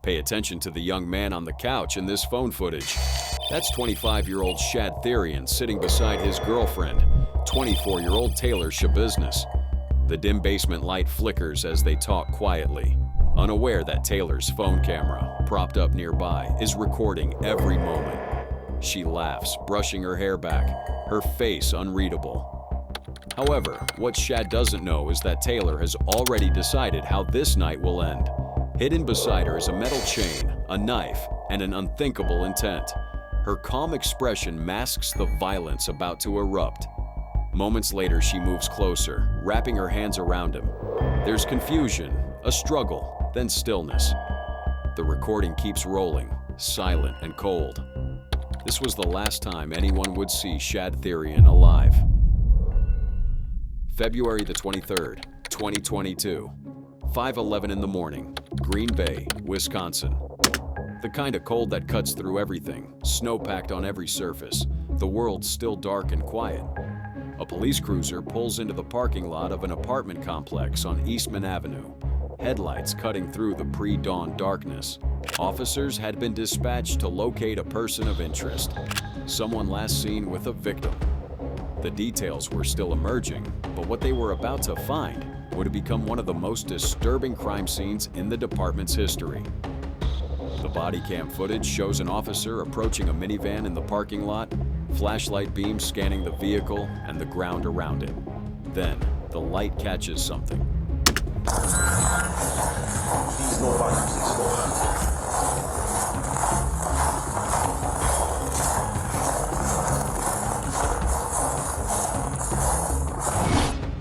Pay attention to the young man on the couch in this phone footage. That's 25-year-old Shad Therian sitting beside his girlfriend, 24-year-old Taylor Shabiznes. The dim basement light flickers as they talk quietly, unaware that Taylor's phone camera, propped up nearby, is recording every moment. She laughs, brushing her hair back, her face unreadable. However, what Shad doesn't know is that Taylor has already decided how this night will end. Hidden beside her is a metal chain, a knife, and an unthinkable intent. Her calm expression masks the violence about to erupt. Moments later, she moves closer, wrapping her hands around him. There's confusion, a struggle, then stillness. The recording keeps rolling, silent and cold. This was the last time anyone would see Shad Therian alive. February the 23rd, 2022. 5:11 in the morning, Green Bay, Wisconsin. The kind of cold that cuts through everything, snow packed on every surface, the world still dark and quiet. A police cruiser pulls into the parking lot of an apartment complex on Eastman Avenue, headlights cutting through the pre-dawn darkness. Officers had been dispatched to locate a person of interest, someone last seen with a victim. The details were still emerging, but what they were about to find would have become one of the most disturbing crime scenes in the department's history. The body cam footage shows an officer approaching a minivan in the parking lot, flashlight beams scanning the vehicle and the ground around it. Then, the light catches something.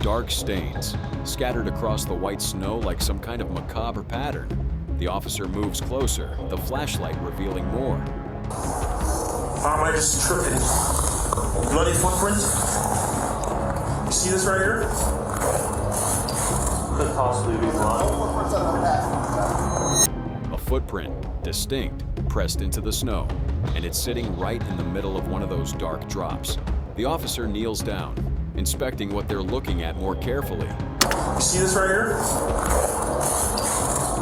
Dark stains, scattered across the white snow like some kind of macabre pattern. The officer moves closer, the flashlight revealing more. I just tripping. Bloody footprints. You see this right here? Could possibly be blood. A footprint, distinct, pressed into the snow, and it's sitting right in the middle of one of those dark drops. The officer kneels down, inspecting what they're looking at more carefully. You see this right here?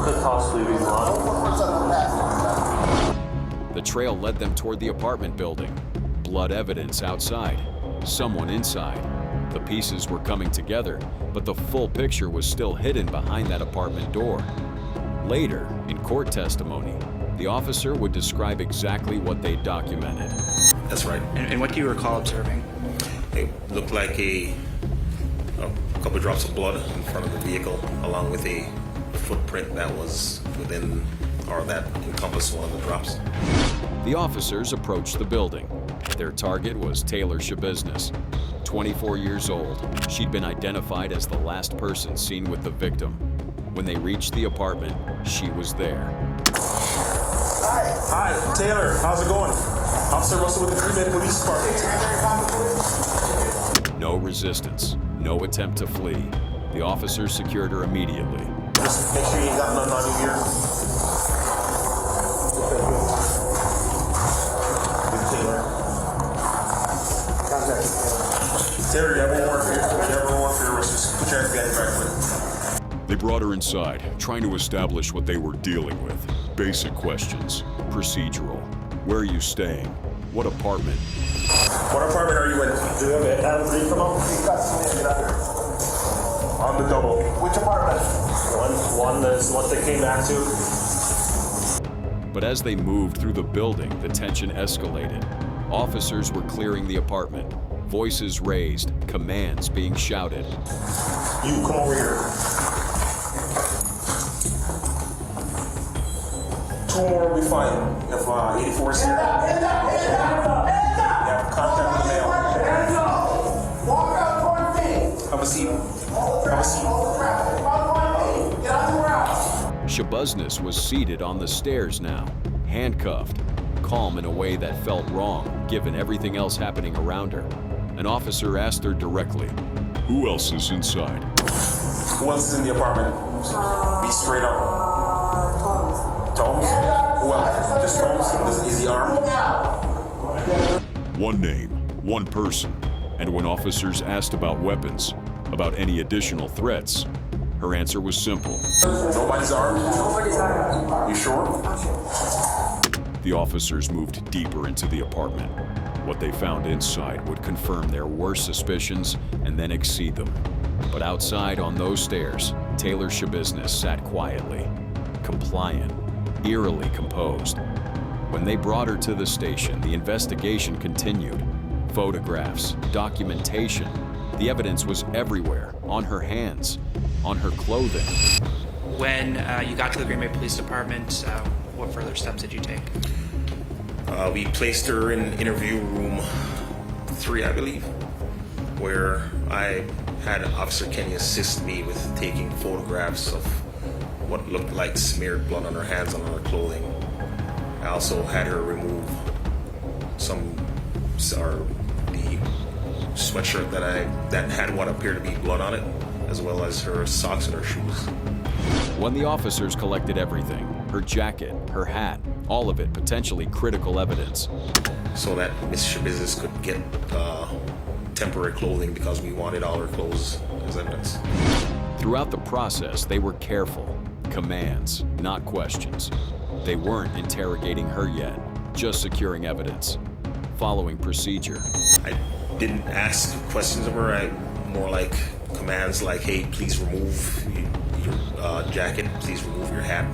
Could possibly be blood. The trail led them toward the apartment building. Blood evidence outside, someone inside. The pieces were coming together, but the full picture was still hidden behind that apartment door. Later, in court testimony, the officer would describe exactly what they documented. That's right. And what do you recall observing? It looked like a couple of drops of blood in front of the vehicle, along with a footprint that was within, or that encompassed one of the drops. The officers approached the building. Their target was Taylor Shabiznes, 24 years old. She'd been identified as the last person seen with the victim. When they reached the apartment, she was there. Hi, Taylor. How's it going? Officer Russell with the Green Bay Police Department. No resistance, no attempt to flee. The officers secured her immediately. Just make sure you ain't got nothing on you here. Taylor, you have one more for your wrist. Just put your hands behind your back, please. They brought her inside, trying to establish what they were dealing with. Basic questions. Procedural. Where are you staying? What apartment? What apartment are you in? Do you have an Adam 3 come up? On the double. Which apartment? One is what they came back to. But as they moved through the building, the tension escalated. Officers were clearing the apartment. Voices raised, commands being shouted. You, come over here. 2 more will be fine. If 84 is here. Hands up! You have contact with the mail. Hands up! Walk out toward me! Have a seat. Have a seat. Get on the ground! Shabiznes was seated on the stairs now, handcuffed, calm in a way that felt wrong, given everything else happening around her. An officer asked her directly, Who else is inside? Who else is in the apartment? Be straight up. Tomes? Who else? Just Tomes? Is he armed? One name, one person. And when officers asked about weapons, about any additional threats, Her answer was simple. Nobody's armed? Nobody's armed. You sure? The officers moved deeper into the apartment. What they found inside would confirm their worst suspicions and then exceed them. But outside on those stairs, Taylor Shabiznis sat quietly, compliant, eerily composed. When they brought her to the station, the investigation continued. Photographs, documentation, the evidence was everywhere, on her hands, on her clothing. When you got to the Green Bay Police Department, what further steps did you take? We placed her in interview room 3, I believe, where I had Officer Kenny assist me with taking photographs of what looked like smeared blood on her hands and on her clothing. I also had her remove the sweatshirt that had what appeared to be blood on it, as well as her socks and her shoes. When the officers collected everything, her jacket, her hat, all of it potentially critical evidence, so that Miss Shabiznis could get temporary clothing because we wanted all her clothes as evidence. throughout the process, they were careful. Commands, not questions. They weren't interrogating her yet, just securing evidence. Following procedure. I didn't ask questions of her. I more like commands like, hey, please remove your jacket, please remove your hat,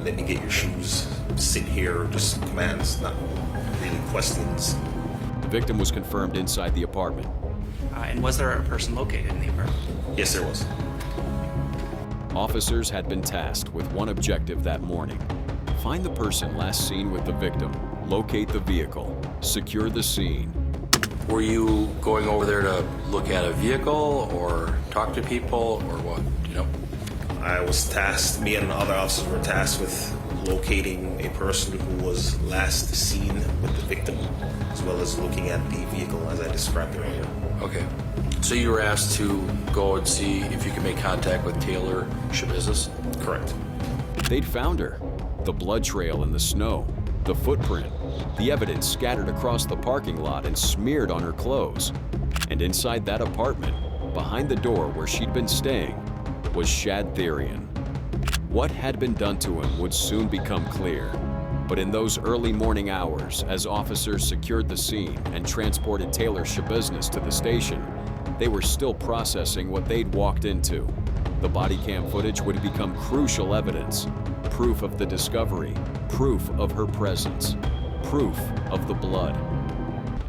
let me get your shoes, sit here, just commands, not really questions. The victim was confirmed inside the apartment. And was there a person located in the apartment? Yes, there was. Officers had been tasked with one objective that morning. Find the person last seen with the victim, locate the vehicle, secure the scene. Were you going over there to look at a vehicle or talk to people or what? Do you know? I was tasked, me and other officers were tasked with locating a person who was last seen with the victim, as well as looking at the vehicle as I described earlier. Okay. So you were asked to go and see if you could make contact with Taylor Shabiznis? Correct. They'd found her. The blood trail in the snow, the footprint, the evidence scattered across the parking lot and smeared on her clothes. And inside that apartment, behind the door where she'd been staying, was Shad Therian. What had been done to him would soon become clear. But in those early morning hours, as officers secured the scene and transported Taylor Shabiznis to the station, they were still processing what they'd walked into. The body cam footage would become crucial evidence, proof of the discovery, proof of her presence, proof of the blood.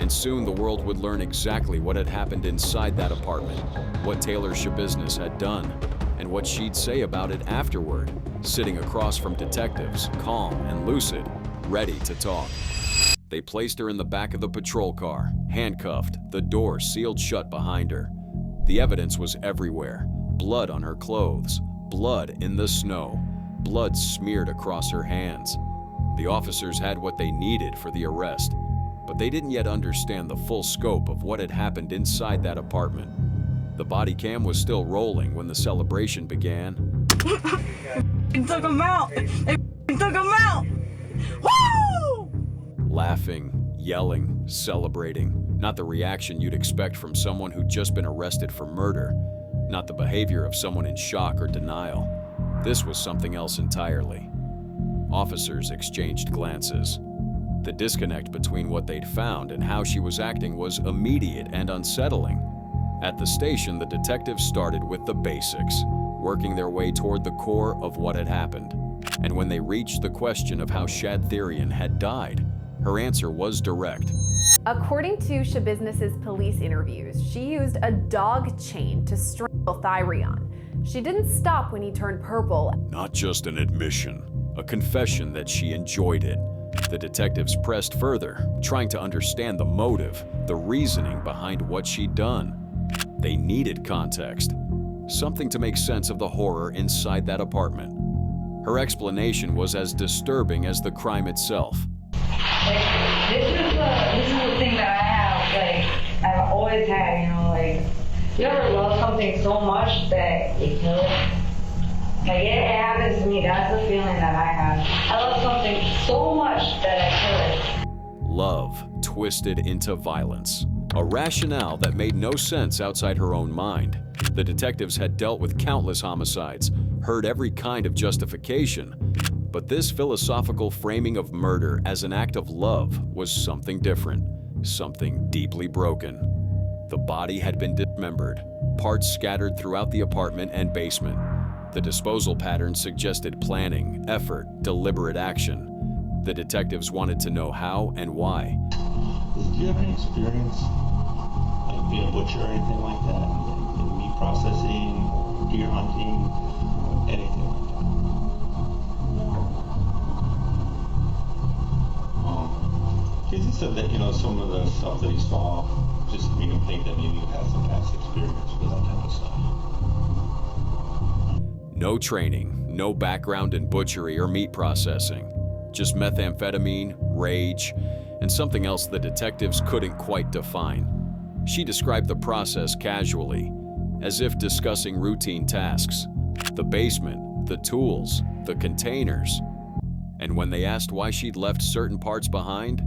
And soon the world would learn exactly what had happened inside that apartment, what Taylor Shabiznis had done, and what she'd say about it afterward, sitting across from detectives, calm and lucid, ready to talk. They placed her in the back of the patrol car, handcuffed, the door sealed shut behind her. The evidence was everywhere. Blood on her clothes, blood in the snow, blood smeared across her hands. The officers had what they needed for the arrest, but they didn't yet understand the full scope of what had happened inside that apartment. The body cam was still rolling when the celebration began. They took him out! They took him out! Woo! Laughing, yelling, celebrating. Not the reaction you'd expect from someone who'd just been arrested for murder. Not the behavior of someone in shock or denial. This was something else entirely. Officers exchanged glances. The disconnect between what they'd found and how she was acting was immediate and unsettling. At the station, the detectives started with the basics, working their way toward the core of what had happened. And when they reached the question of how Shad Therian had died, her answer was direct. According to Shabiznis's police interviews, she used a dog chain to strangle Therian. She didn't stop when he turned purple. Not just an admission, A confession that she enjoyed it. The detectives pressed further, trying to understand the motive, the reasoning behind what she'd done. They needed context, something to make sense of the horror inside that apartment. Her explanation was as disturbing as the crime itself. This is the thing that I have, I've always had, you ever love something so much that you kill it? It happens to me. That's the feeling that I have. I love something so much that I kill it. Love twisted into violence. A rationale that made no sense outside her own mind. The detectives had dealt with countless homicides, heard every kind of justification, but this philosophical framing of murder as an act of love was something different, something deeply broken. The body had been dismembered, parts scattered throughout the apartment and basement. The disposal pattern suggested planning, effort, deliberate action. The detectives wanted to know how and why. Do you have any experience, like being a butcher or anything like that? Like meat processing, deer hunting, anything like that? Because he said that, some of the stuff that he saw just made him think that maybe you had some past experience with that type of stuff. No training, no background in butchery or meat processing. Just methamphetamine, rage, and something else the detectives couldn't quite define. She described the process casually, as if discussing routine tasks. The basement, the tools, the containers. And when they asked why she'd left certain parts behind,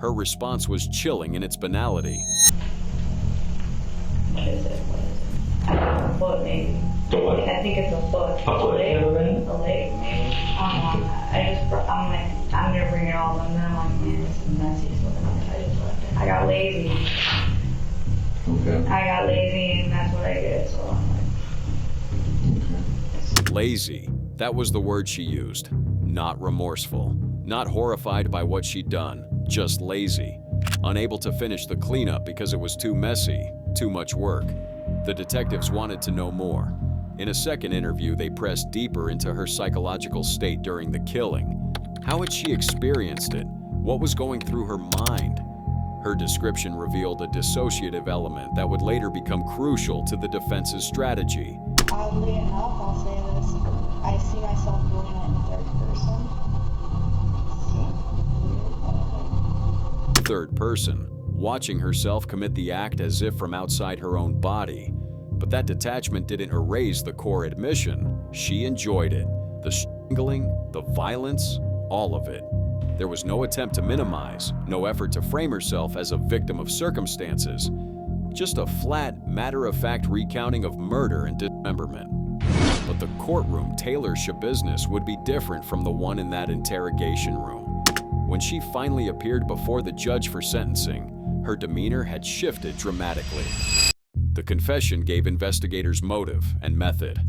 her response was chilling in its banality. What is it? A foot, maybe. The what? I think it's a foot. A foot? A leg, maybe. I'm gonna bring it all, and then I'm like, man, this is messy. So I just left it. I got lazy. Okay. I got lazy, and that's what I did. So I'm like, Lazy, that was the word she used. Not remorseful, not horrified by what she'd done, just lazy. Unable to finish the cleanup because it was too messy, too much work. The detectives wanted to know more. In a second interview, they pressed deeper into her psychological state during the killing. How had she experienced it? What was going through her mind? Her description revealed a dissociative element that would later become crucial to the defense's strategy. Oddly enough, I'll say this, I see myself doing it in third person. Third person, watching herself commit the act as if from outside her own body. But that detachment didn't erase the core admission. She enjoyed it. The strangling, the violence, all of it. There was no attempt to minimize, no effort to frame herself as a victim of circumstances. Just a flat, matter-of-fact recounting of murder and dismemberment. But the courtroom Taylor Shabusiness would be different from the one in that interrogation room. When she finally appeared before the judge for sentencing, her demeanor had shifted dramatically. The confession gave investigators motive and method.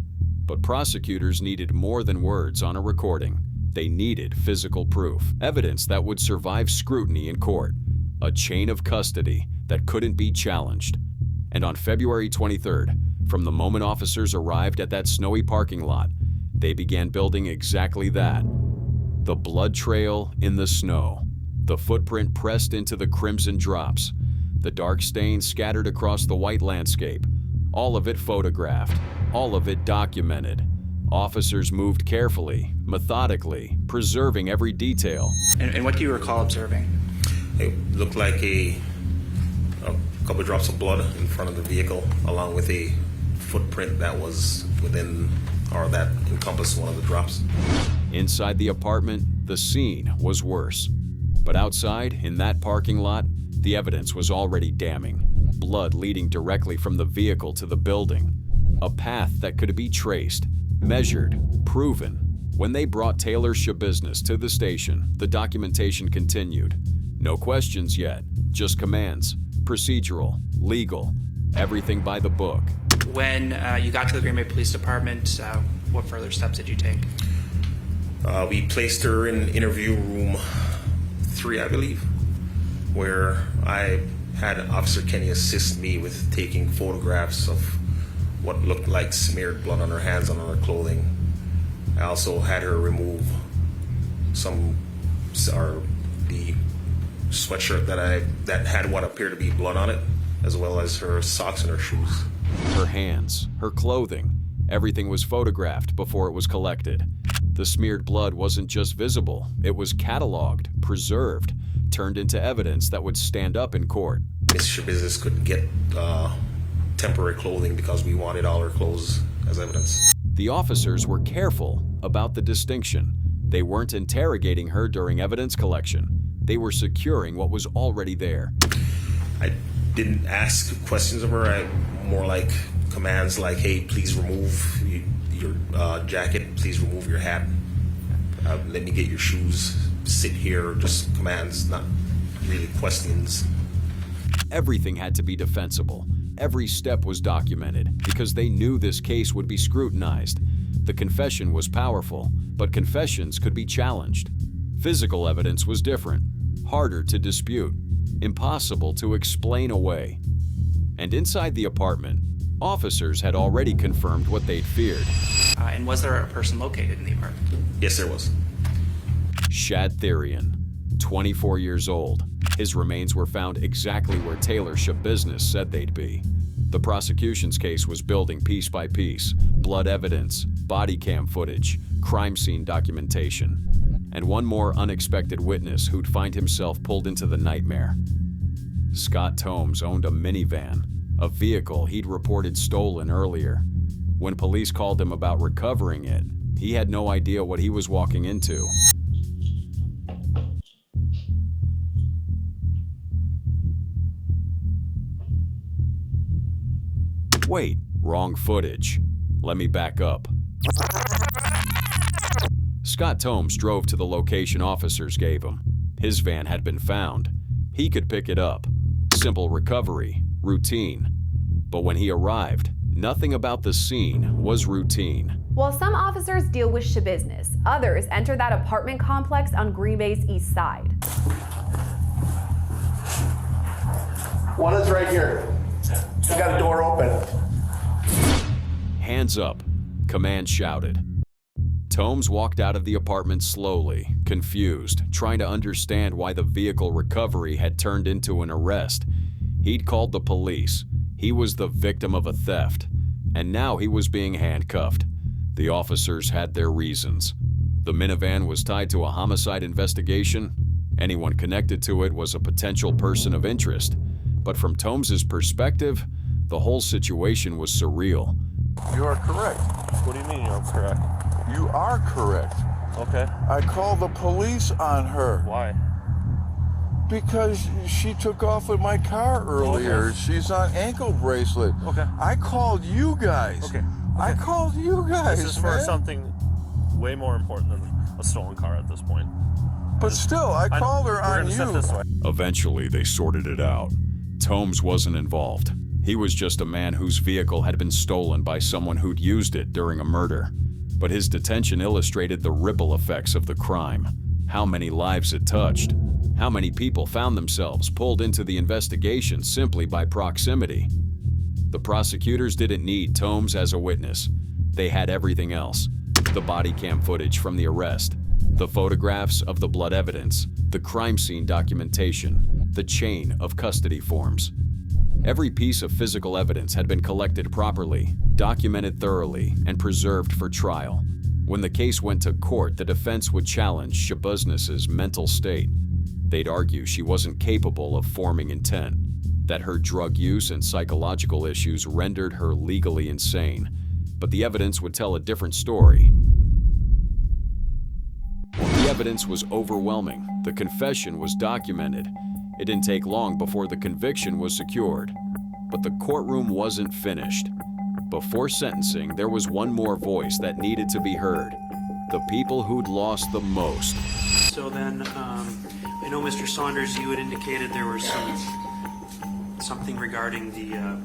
But prosecutors needed more than words on a recording. They needed physical proof, evidence that would survive scrutiny in court, a chain of custody that couldn't be challenged. And on February 23rd, from the moment officers arrived at that snowy parking lot, they began building exactly that. The blood trail in the snow, the footprint pressed into the crimson drops, the dark stains scattered across the white landscape, all of it photographed, all of it documented. Officers moved carefully, methodically, preserving every detail. And what do you recall observing? It looked like a couple of drops of blood in front of the vehicle, along with a footprint that was within, or that encompassed one of the drops. Inside the apartment, the scene was worse. But outside, in that parking lot, the evidence was already damning. Blood leading directly from the vehicle to the building. A path that could be traced, measured, proven. When they brought Taylor Shabusiness to the station, the documentation continued. No questions yet, just commands. Procedural, legal, everything by the book. When you got to the Green Bay Police Department, what further steps did you take? We placed her in interview room 3, I believe, where I had Officer Kenny assist me with taking photographs of what looked like smeared blood on her hands and on her clothing. I also had her remove the sweatshirt that had what appeared to be blood on it, as well as her socks and her shoes. Her hands, her clothing, everything was photographed before it was collected. The smeared blood wasn't just visible, it was cataloged, preserved, turned into evidence that would stand up in court. Miss Shabusiness couldn't get temporary clothing because we wanted all her clothes as evidence. The officers were careful about the distinction. They weren't interrogating her during evidence collection. They were securing what was already there. I didn't ask questions of her. I more like commands like, hey, please remove your jacket, please remove your hat, let me get your shoes, sit here, just commands, not really questions. Everything had to be defensible. Every step was documented because they knew this case would be scrutinized. The confession was powerful, but confessions could be challenged. Physical evidence was different, harder to dispute, impossible to explain away. And inside the apartment, officers had already confirmed what they'd feared. And was there a person located in the apartment? Yes, there was. Shad Therian, 24 years old. His remains were found exactly where Taylor Shabusiness said they'd be. The prosecution's case was building piece by piece: blood evidence, body cam footage, crime scene documentation, and one more unexpected witness who'd find himself pulled into the nightmare. Scott Tomes owned a minivan, a vehicle he'd reported stolen earlier. When police called him about recovering it, he had no idea what he was walking into. Wait, wrong footage. Let me back up. Scott Tomes drove to the location officers gave him. His van had been found. He could pick it up. Simple recovery, routine. But when he arrived, nothing about the scene was routine. While some officers deal with Shabusiness, others enter that apartment complex on Green Bay's east side. One is right here. I got a door open. Hands up, command shouted. Tomes walked out of the apartment slowly, confused, trying to understand why the vehicle recovery had turned into an arrest. He'd called the police. He was the victim of a theft, and now he was being handcuffed. The officers had their reasons. The minivan was tied to a homicide investigation. Anyone connected to it was a potential person of interest. But from Tomes's perspective, the whole situation was surreal. You are correct. What do you mean you're correct? You are correct. Okay. I called the police on her. Why? Because she took off with my car earlier. Okay. She's on ankle bracelet. Okay. I called you guys. Okay. I called you guys, This is for man. something way more important than a stolen car at this point. But still, I called her We're on gonna set you. this way. Eventually, they sorted it out. Tomes wasn't involved. He was just a man whose vehicle had been stolen by someone who'd used it during a murder. But his detention illustrated the ripple effects of the crime. How many lives it touched. How many people found themselves pulled into the investigation simply by proximity. The prosecutors didn't need Tomes as a witness. They had everything else. The body cam footage from the arrest, the photographs of the blood evidence, the crime scene documentation, the chain of custody forms. Every piece of physical evidence had been collected properly, documented thoroughly, and preserved for trial. When the case went to court, the defense would challenge Shabusiness's mental state. They'd argue she wasn't capable of forming intent, that her drug use and psychological issues rendered her legally insane. But the evidence would tell a different story. The evidence was overwhelming. The confession was documented. It didn't take long before the conviction was secured. But the courtroom wasn't finished. Before sentencing, there was one more voice that needed to be heard. The people who'd lost the most. So then, I know Mr. Saunders, you had indicated there was something regarding the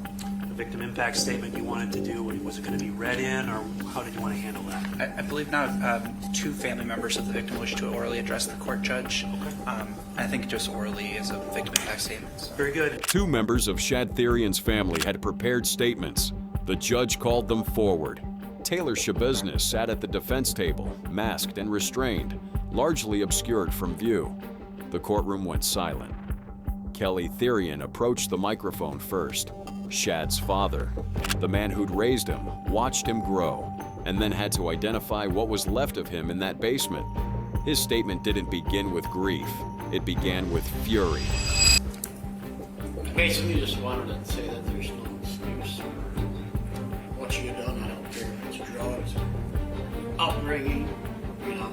victim impact statement you wanted to do. Was it going to be read in, or how did you want to handle that? I believe now two family members of the victim wish to orally address the court judge. I think just orally is a victim impact statement. Very good. 2 members of Shad Therian's family had prepared statements. The judge called them forward. Taylor Shabusiness sat at the defense table, masked and restrained, largely obscured from view. The courtroom went silent. Kelly Therian approached the microphone first. Shad's father, the man who'd raised him, watched him grow, and then had to identify what was left of him in that basement. His statement didn't begin with grief. It began with fury. I basically just wanted to say that there's no excuse for what you've done. I don't care if it's drugs, upbringing, you know.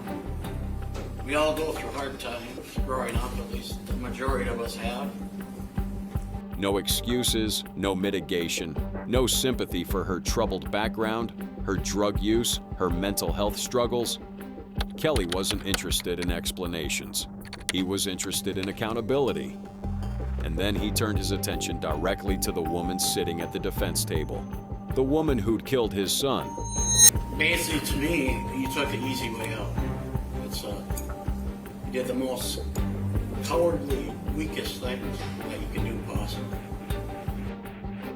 We all go through hard times growing up, at least the majority of us have. No excuses, no mitigation, no sympathy for her troubled background, her drug use, her mental health struggles. Kelly wasn't interested in explanations. He was interested in accountability. And then he turned his attention directly to the woman sitting at the defense table. The woman who'd killed his son. Basically, to me, you took the easy way out. It's you did the most cowardly, weakest thing that you can do possibly.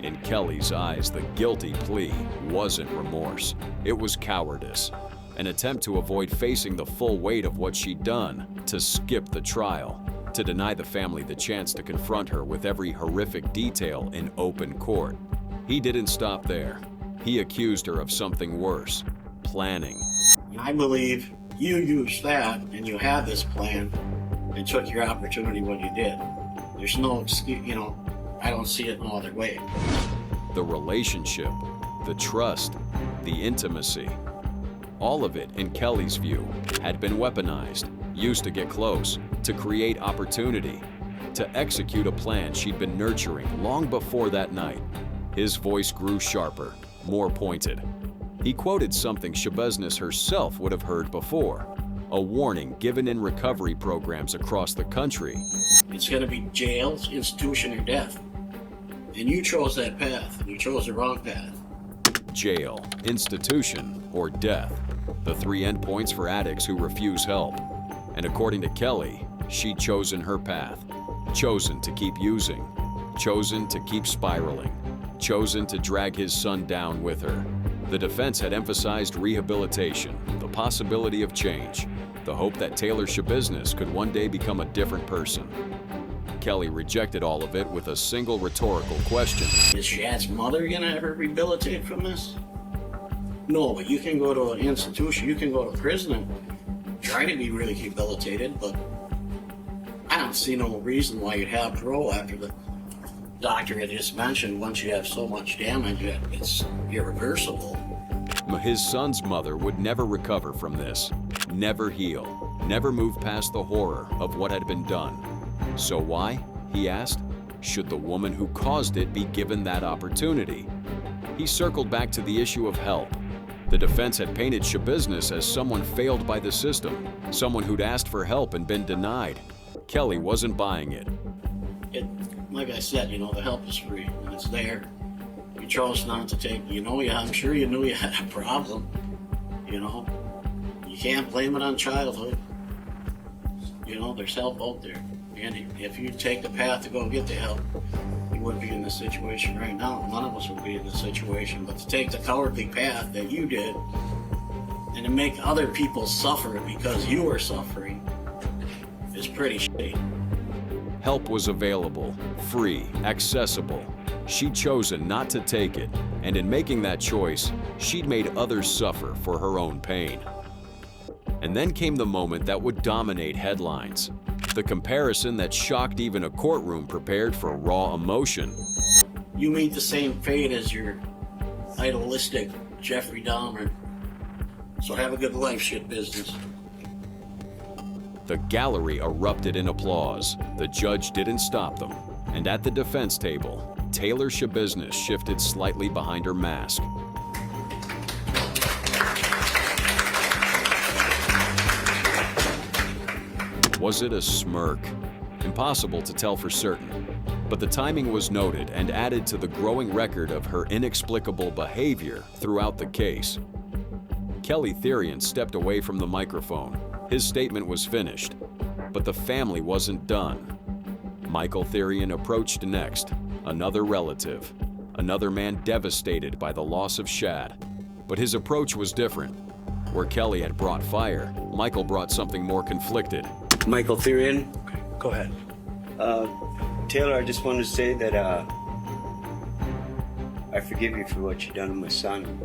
In Kelly's eyes, the guilty plea wasn't remorse. It was cowardice. An attempt to avoid facing the full weight of what she'd done, to skip the trial, to deny the family the chance to confront her with every horrific detail in open court. He didn't stop there. He accused her of something worse, planning. I believe you used that and you had this plan and took your opportunity when you did. There's no excuse, I don't see it no other way. The relationship, the trust, the intimacy, all of it, in Kelly's view, had been weaponized, used to get close, to create opportunity, to execute a plan she'd been nurturing long before that night. His voice grew sharper, more pointed. He quoted something Shabaznis herself would have heard before, a warning given in recovery programs across the country. It's going to be jail, institution, or death. And you chose that path, and you chose the wrong path. Jail, institution, or death. The three endpoints for addicts who refuse help. And according to Kelly, she'd chosen her path. Chosen to keep using. Chosen to keep spiraling. Chosen to drag his son down with her. The defense had emphasized rehabilitation, the possibility of change, the hope that Taylor Shabaznis could one day become a different person. Kelly rejected all of it with a single rhetorical question. Is Shad's mother going to ever rehabilitate from this? No, but you can go to an institution, you can go to prison and try to be rehabilitated, but I don't see no reason why you'd have parole after the doctor had just mentioned once you have so much damage, it's irreversible. His son's mother would never recover from this, never heal, never move past the horror of what had been done. So why, he asked, should the woman who caused it be given that opportunity? He circled back to the issue of help. The defense had painted Shabaznis as someone failed by the system, someone who'd asked for help and been denied. Kelly wasn't buying it. Like I said, the help is free, and it's there. You chose not to take, I'm sure you knew you had a problem, You can't blame it on childhood. There's help out there. And if you take the path to go get the help, you wouldn't be in this situation right now. None of us would be in this situation. But to take the cowardly path that you did, and to make other people suffer because you were suffering, is pretty shitty. Help was available, free, accessible. She'd chosen not to take it, and in making that choice, she'd made others suffer for her own pain. And then came the moment that would dominate headlines. The comparison that shocked even a courtroom prepared for raw emotion. You meet the same fate as your idealistic Jeffrey Dahmer. So have a good life, shit business. The gallery erupted in applause. The judge didn't stop them. And at the defense table, Taylor Shabaznis shifted slightly behind her mask. Was it a smirk? Impossible to tell for certain. But the timing was noted and added to the growing record of her inexplicable behavior throughout the case. Kelly Therian stepped away from the microphone. His statement was finished, but the family wasn't done. Michael Therian approached next, another relative, another man devastated by the loss of Shad. But his approach was different. Where Kelly had brought fire, Michael brought something more conflicted. Michael Therian. Go ahead. Taylor, I just wanted to say that I forgive you for what you've done to my son.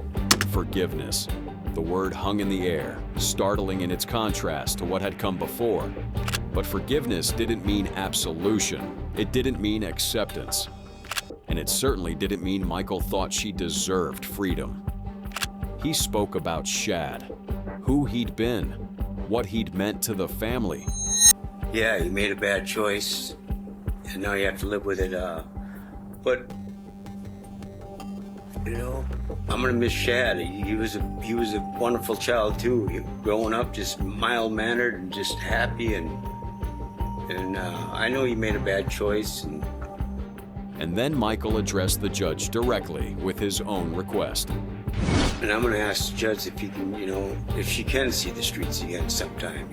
Forgiveness. The word hung in the air, startling in its contrast to what had come before. But forgiveness didn't mean absolution. It didn't mean acceptance. And it certainly didn't mean Michael thought she deserved freedom. He spoke about Shad, who he'd been, what he'd meant to the family. Yeah, you made a bad choice, and now you have to live with it but I'm gonna miss Shad. He was a wonderful child too. Growing up, just mild mannered and just happy, and I know he made a bad choice. And then Michael addressed the judge directly with his own request. And I'm gonna ask the judge if he can, if she can see the streets again sometime.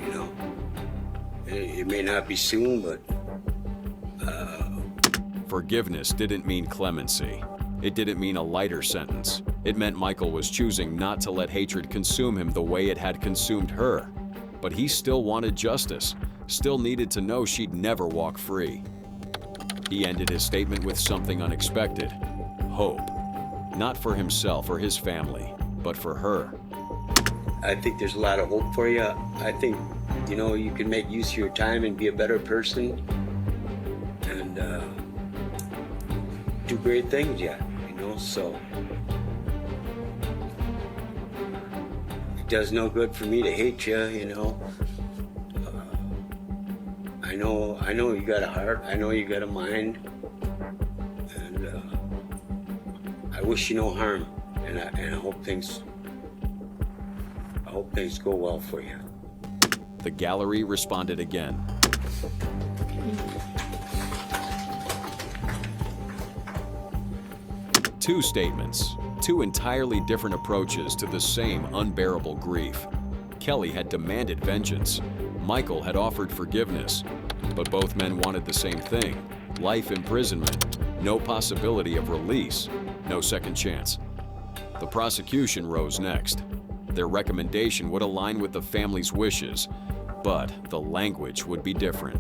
It may not be soon, but. Forgiveness didn't mean clemency. It didn't mean a lighter sentence. It meant Michael was choosing not to let hatred consume him the way it had consumed her. But he still wanted justice, still needed to know she'd never walk free. He ended his statement with something unexpected: hope. Not for himself or his family, but for her. I think there's a lot of hope for you. I think, you can make use of your time and be a better person and do great things, so it does no good for me to hate you, I know you got a heart, I know you got a mind, and I wish you no harm, and I hope things go well for you. The gallery responded again. Two statements, two entirely different approaches to the same unbearable grief. Kelly had demanded vengeance. Michael had offered forgiveness. But both men wanted the same thing: life imprisonment, no possibility of release, no second chance. The prosecution rose next. Their recommendation would align with the family's wishes, but the language would be different.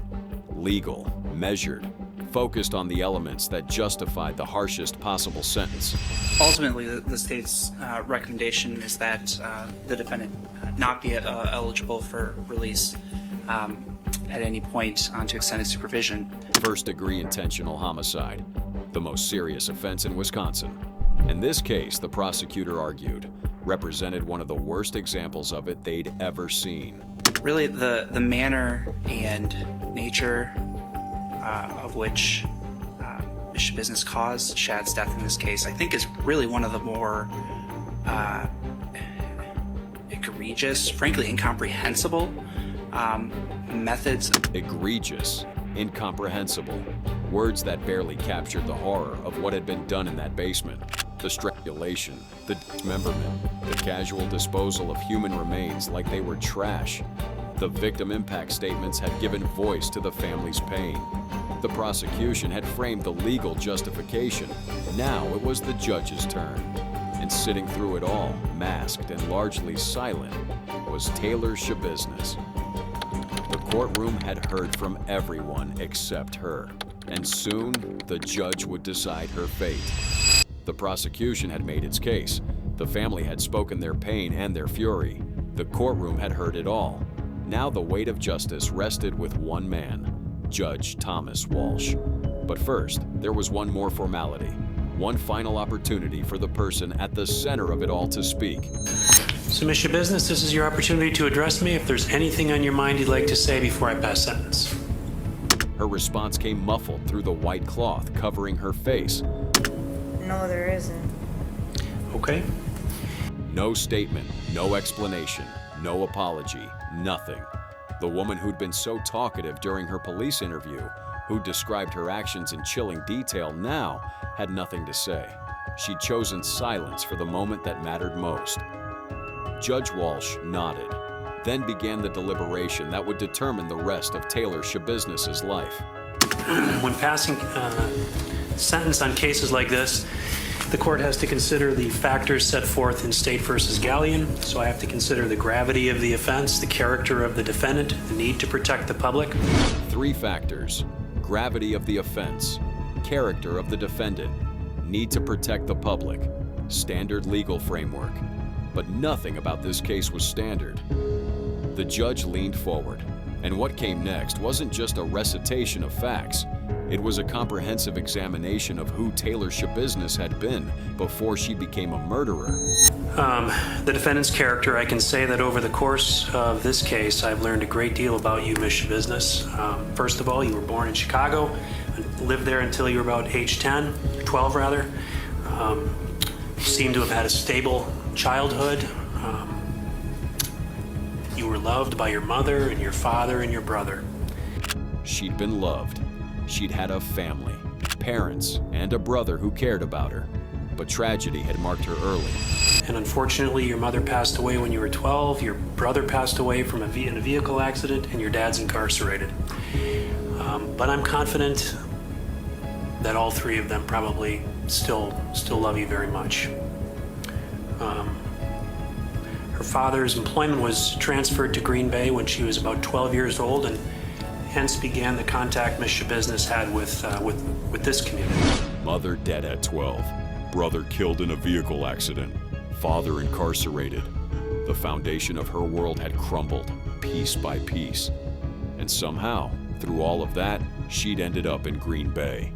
Legal, measured, focused on the elements that justified the harshest possible sentence. Ultimately, the state's recommendation is that the defendant not be eligible for release at any point onto extended supervision. First-degree intentional homicide, the most serious offense in Wisconsin. In this case, the prosecutor argued, represented one of the worst examples of it they'd ever seen. Really, the manner and nature of which Ms. Business caused Shad's death in this case, I think, is really one of the more egregious, frankly incomprehensible methods. Egregious, incomprehensible, words that barely captured the horror of what had been done in that basement. The strangulation, the dismemberment, the casual disposal of human remains like they were trash. The victim impact statements had given voice to the family's pain. The prosecution had framed the legal justification. Now it was the judge's turn. And sitting through it all, masked and largely silent, was Taylor Shabusiness. The courtroom had heard from everyone except her, and soon the judge would decide her fate. The prosecution had made its case. The family had spoken their pain and their fury. The courtroom had heard it all. Now the weight of justice rested with one man, Judge Thomas Walsh. But first, there was one more formality, one final opportunity for the person at the center of it all to speak. So, Ms. Business, this is your opportunity to address me if there's anything on your mind you'd like to say before I pass sentence. Her response came muffled through the white cloth covering her face. No, there isn't. Okay. No statement, no explanation, no apology, nothing. The woman who'd been so talkative during her police interview, who described her actions in chilling detail, now had nothing to say. She'd chosen silence for the moment that mattered most. Judge Walsh nodded, then began the deliberation that would determine the rest of Taylor Shabusiness's life. When passing sentence on cases like this, the court has to consider the factors set forth in State versus Gallion. So I have to consider the gravity of the offense, the character of the defendant, the need to protect the public. 3 factors: gravity of the offense, character of the defendant, need to protect the public, standard legal framework. But nothing about this case was standard. The judge leaned forward, and what came next wasn't just a recitation of facts. It was a comprehensive examination of who Taylor Shabusiness had been before she became a murderer. The defendant's character, I can say that over the course of this case, I've learned a great deal about you, Ms. Shabusiness. First of all, you were born in Chicago, lived there until you were about age 10. 12 rather. You seem to have had a stable childhood. You were loved by your mother and your father and your brother. She'd been loved. She'd had a family, parents, and a brother who cared about her. But tragedy had marked her early. And unfortunately, your mother passed away when you were 12, your brother passed away in a vehicle accident, and your dad's incarcerated. But I'm confident that all three of them probably still love you very much. Her father's employment was transferred to Green Bay when she was about 12 years old, and hence began the contact Ms. Shabusiness had with this community. Mother dead at 12. Brother killed in a vehicle accident. Father incarcerated. The foundation of her world had crumbled, piece by piece. And somehow, through all of that, she'd ended up in Green Bay.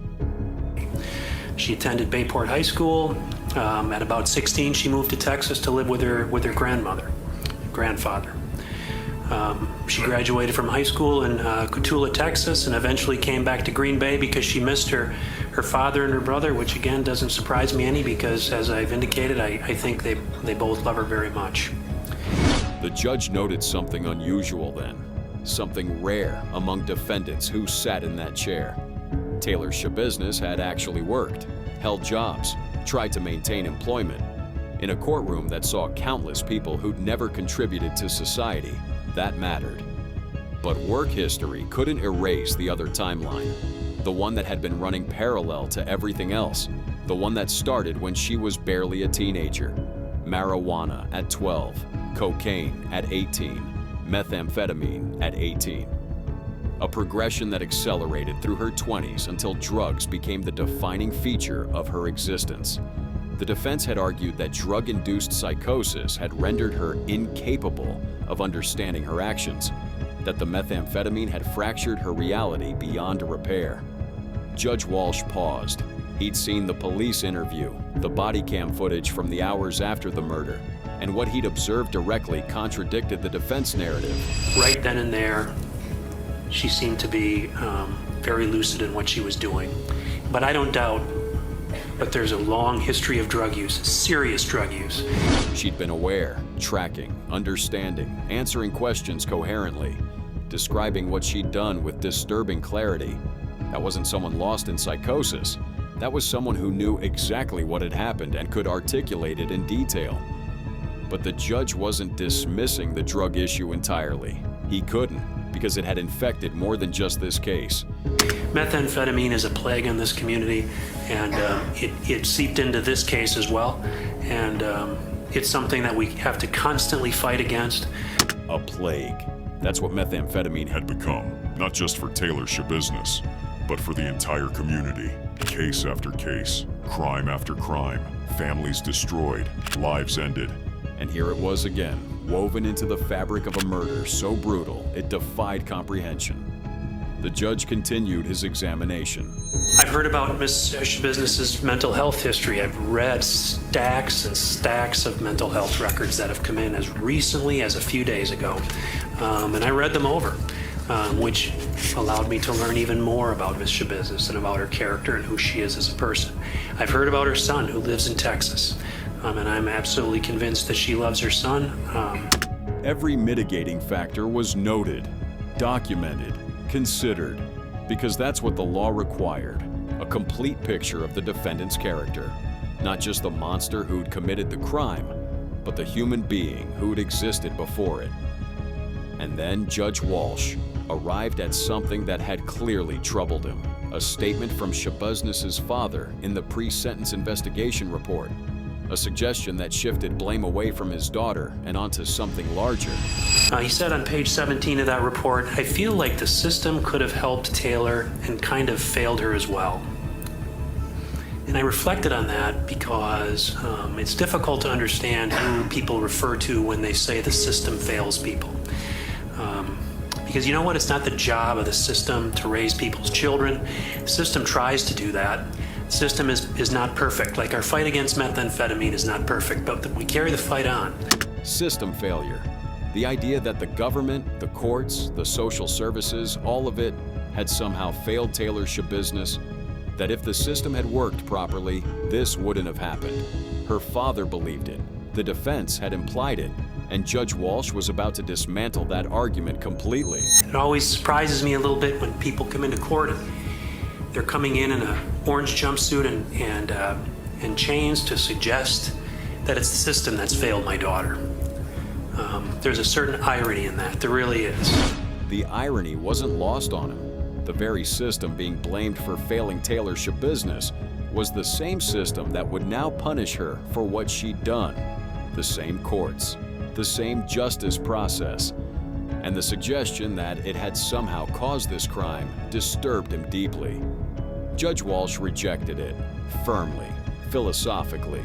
She attended Bayport High School. At about 16, she moved to Texas to live with her grandfather. She graduated from high school in Cotulla, Texas, and eventually came back to Green Bay because she missed her father and her brother, which again doesn't surprise me any because, as I've indicated, I think they both love her very much. The judge noted something unusual then, something rare among defendants who sat in that chair. Taylor Shabusiness had actually worked, held jobs, tried to maintain employment. In a courtroom that saw countless people who'd never contributed to society, that mattered. But work history couldn't erase the other timeline, the one that had been running parallel to everything else, the one that started when she was barely a teenager. Marijuana at 12, cocaine at 18, methamphetamine at 18. A progression that accelerated through her 20s until drugs became the defining feature of her existence. The defense had argued that drug-induced psychosis had rendered her incapable of understanding her actions, that the methamphetamine had fractured her reality beyond repair. Judge Walsh paused. He'd seen the police interview, the body cam footage from the hours after the murder, and what he'd observed directly contradicted the defense narrative. Right then and there, she seemed to be very lucid in what she was doing. But I don't doubt that there's a long history of drug use, serious drug use. She'd been aware, tracking, understanding, answering questions coherently, describing what she'd done with disturbing clarity. That wasn't someone lost in psychosis. That was someone who knew exactly what had happened and could articulate it in detail. But the judge wasn't dismissing the drug issue entirely. He couldn't, because it had infected more than just this case. Methamphetamine is a plague in this community, and it seeped into this case as well. And it's something that we have to constantly fight against. A plague. That's what methamphetamine had become, not just for Taylor Shabusiness, but for the entire community. Case after case, crime after crime, families destroyed, lives ended. And here it was again, woven into the fabric of a murder so brutal it defied comprehension. The judge continued his examination. I've heard about Ms. Shabusiness's mental health history. I've read stacks and stacks of mental health records that have come in as recently as a few days ago. And I read them over, which allowed me to learn even more about Ms. Shabusiness and about her character and who she is as a person. I've heard about her son who lives in Texas, and I'm absolutely convinced that she loves her son. Every mitigating factor was noted, documented, considered, because that's what the law required, a complete picture of the defendant's character, not just the monster who'd committed the crime, but the human being who'd existed before it. And then Judge Walsh arrived at something that had clearly troubled him, a statement from Shabusiness's father in the pre-sentence investigation report, a suggestion that shifted blame away from his daughter and onto something larger. He said on page 17 of that report, "I feel like the system could have helped Taylor and kind of failed her as well." And I reflected on that because it's difficult to understand who people refer to when they say the system fails people. Because you know what? It's not the job of the system to raise people's children. The system tries to do that. The system is not perfect. Like our fight against methamphetamine is not perfect, but we carry the fight on. System failure. The idea that the government, the courts, the social services, all of it had somehow failed Taylor Shabusiness, That if the system had worked properly, this wouldn't have happened. Her father believed it, the defense had implied it, and Judge Walsh was about to dismantle that argument completely. It always surprises me a little bit when people come into court and they're coming in an orange jumpsuit and chains to suggest that it's the system that's failed my daughter. There's a certain irony in that, there really is. The irony wasn't lost on him. The very system being blamed for failing Taylor Shabusiness was the same system that would now punish her for what she'd done. The same courts, the same justice process, and the suggestion that it had somehow caused this crime disturbed him deeply. Judge Walsh rejected it, firmly, philosophically.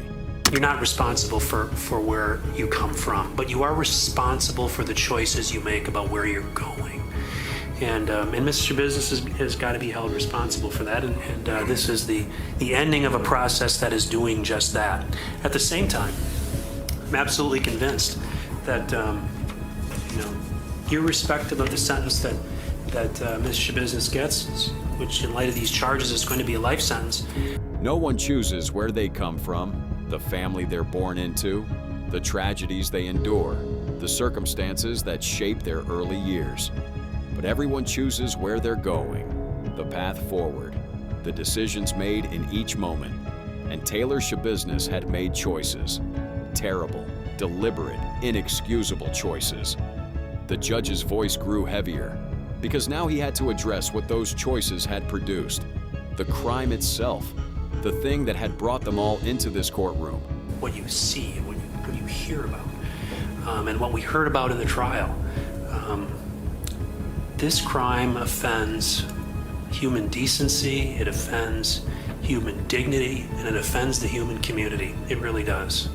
You're not responsible for where you come from, but you are responsible for the choices you make about where you're going. And Mr. Business has got to be held responsible for that, and this is the ending of a process that is doing just that. At the same time, I'm absolutely convinced that, irrespective of the sentence that Ms. Shabusiness gets, which in light of these charges is going to be a life sentence. No one chooses where they come from, the family they're born into, the tragedies they endure, the circumstances that shape their early years. But everyone chooses where they're going, the path forward, the decisions made in each moment. And Taylor Shabusiness had made choices. Terrible, deliberate, inexcusable choices. The judge's voice grew heavier, because now he had to address what those choices had produced. The crime itself, the thing that had brought them all into this courtroom. What you see, what you hear about, and what we heard about in the trial. This crime offends human decency, it offends human dignity, and it offends the human community. It really does.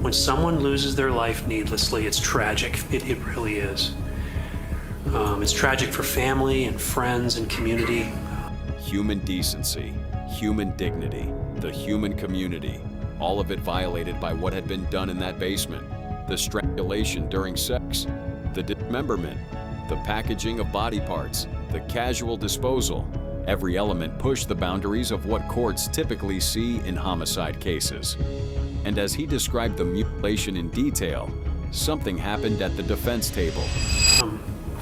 When someone loses their life needlessly, it's tragic. It really is. It's tragic for family and friends and community. Human decency, human dignity, the human community, all of it violated by what had been done in that basement. The strangulation during sex, the dismemberment, the packaging of body parts, the casual disposal. Every element pushed the boundaries of what courts typically see in homicide cases. And as he described the mutilation in detail, something happened at the defense table.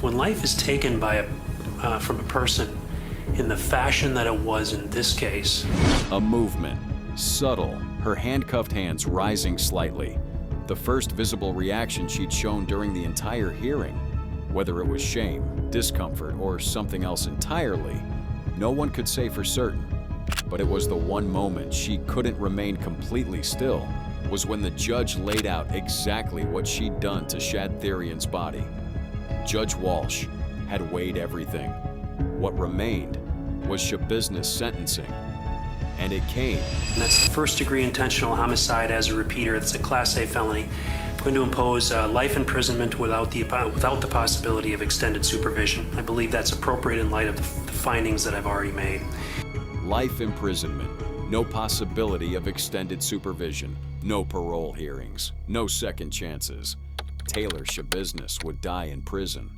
When life is taken by from a person in the fashion that it was in this case. A movement, subtle, her handcuffed hands rising slightly. The first visible reaction she'd shown during the entire hearing. Whether it was shame, discomfort, or something else entirely, no one could say for certain. But it was the one moment she couldn't remain completely still, was when the judge laid out exactly what she'd done to Shad Therian's body. Judge Walsh had weighed everything. What remained was Shabusiness sentencing. And it came. And that's first-degree intentional homicide as a repeater. It's a Class A felony. I'm going to impose life imprisonment without the possibility of extended supervision. I believe that's appropriate in light of the findings that I've already made. Life imprisonment, no possibility of extended supervision, no parole hearings, no second chances. Taylor Shabusiness would die in prison.